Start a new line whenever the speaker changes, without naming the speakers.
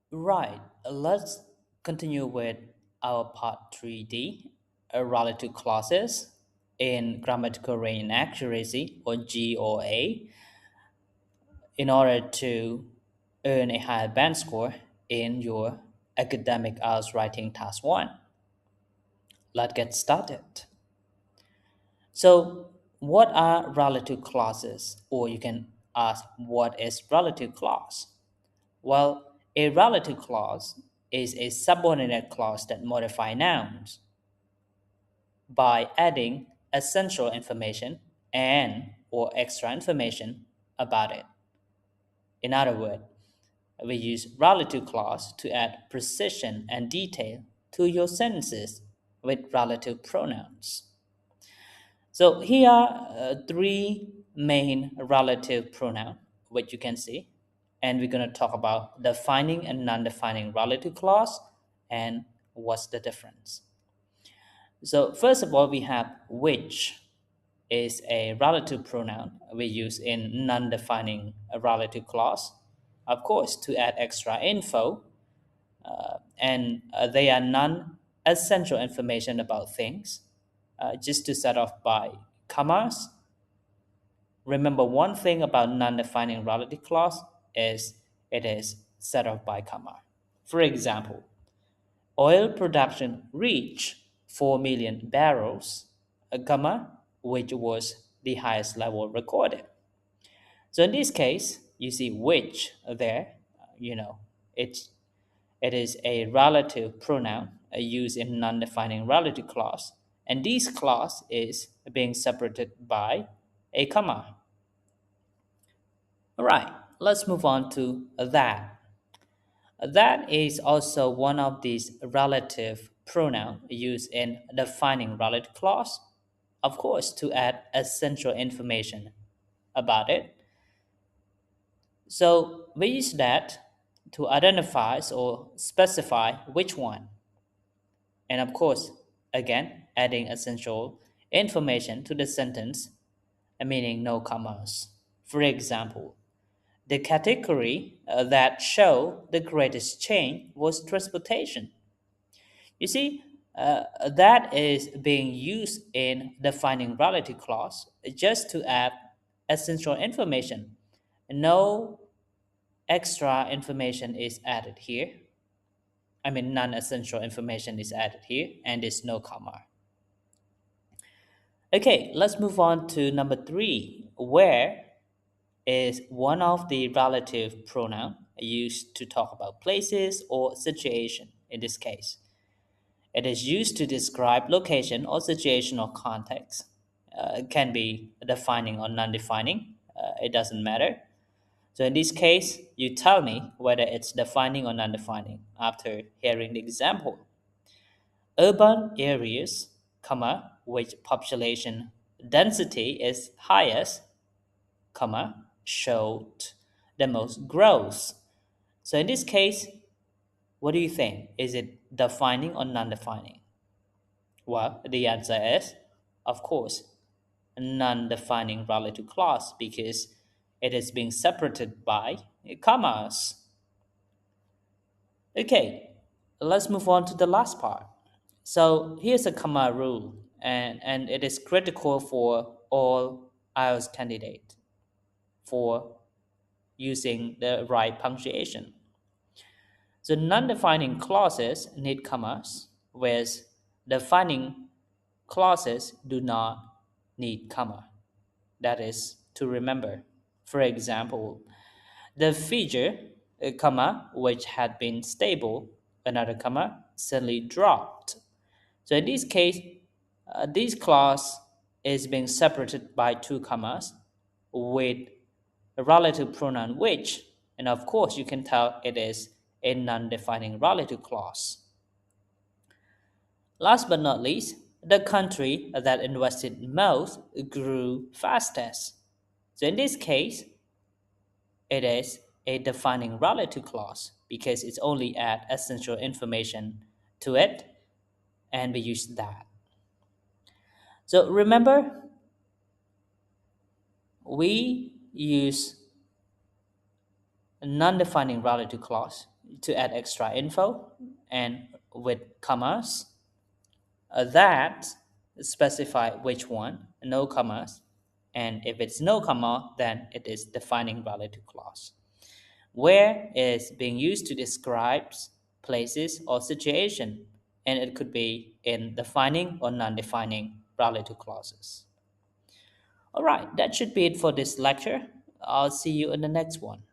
Right, let's continue with our part 3D, relative clauses in grammatical range and accuracy or GRA in order to earn a higher band score in your academic IELTS writing task 1. Let's get started. So, what are relative clauses? Or you can ask, what is relative clause? Well, a relative clause is a subordinate clause that modifies nouns by adding essential information and or extra information about it. In other words, we use relative clause to add precision and detail to your sentences with relative pronouns. So here are three main relative pronouns, which you can see, and we're going to talk about defining and non-defining relative clause and what's the difference. So first of all, we have which is a relative pronoun we use in non-defining a relative clause, of course, to add extra info, and they are non-essential information about things, just to set off by commas. Remember one thing about non-defining relative clause is it is set off by comma. For example, oil production reached 4 million barrels, a comma, which was the highest level recorded. So in this case, you see which there, you know, it's it is a relative pronoun used in non-defining relative clause, and this clause is being separated by a comma. All right, let's move on to that. That is also one of these relative pronoun used in defining relative clause, of course, to add essential information about it. So we use that to identify or specify which one. And of course, again, adding essential information to the sentence, meaning no commas. For example, the category that showed the greatest change was transportation. You see, that is being used in defining relative clause just to add essential information. No extra information is added here. I mean, non-essential information is added here, and there's no comma. Okay, let's move on to number 3, where is one of the relative pronoun used to talk about places or situation in this case. It is used to describe location or situation or context. It can be defining or non-defining. It doesn't matter. So in this case, you tell me whether it's defining or non-defining after hearing the example. Urban areas, comma, which population density is highest, comma, showed the most growth. So in this case, what do you think? Is it defining or non-defining? Well, the answer is, of course, non-defining relative clause because it is being separated by commas. Okay, let's move on to the last part. So here's a comma rule, and it is critical for all IELTS candidates for using the right punctuation. So non-defining clauses need commas, whereas defining clauses do not need comma. That is to remember. For example, the figure, a comma, which had been stable, another comma, suddenly dropped. So in this case, this clause is being separated by two commas with a relative pronoun which, and of course you can tell it is a non-defining relative clause. Last but not least, the country that invested most grew fastest. So in this case, it is a defining relative clause because it's only add essential information to it, and we use that. So remember, we use a non-defining relative clause to add extra info, and with commas, that specify which one, no commas, and if it's no comma, then it is defining relative clause. Where is being used to describe places or situation, and it could be in defining or non-defining relative clauses. All right, that should be it for this lecture. I'll see you in the next one.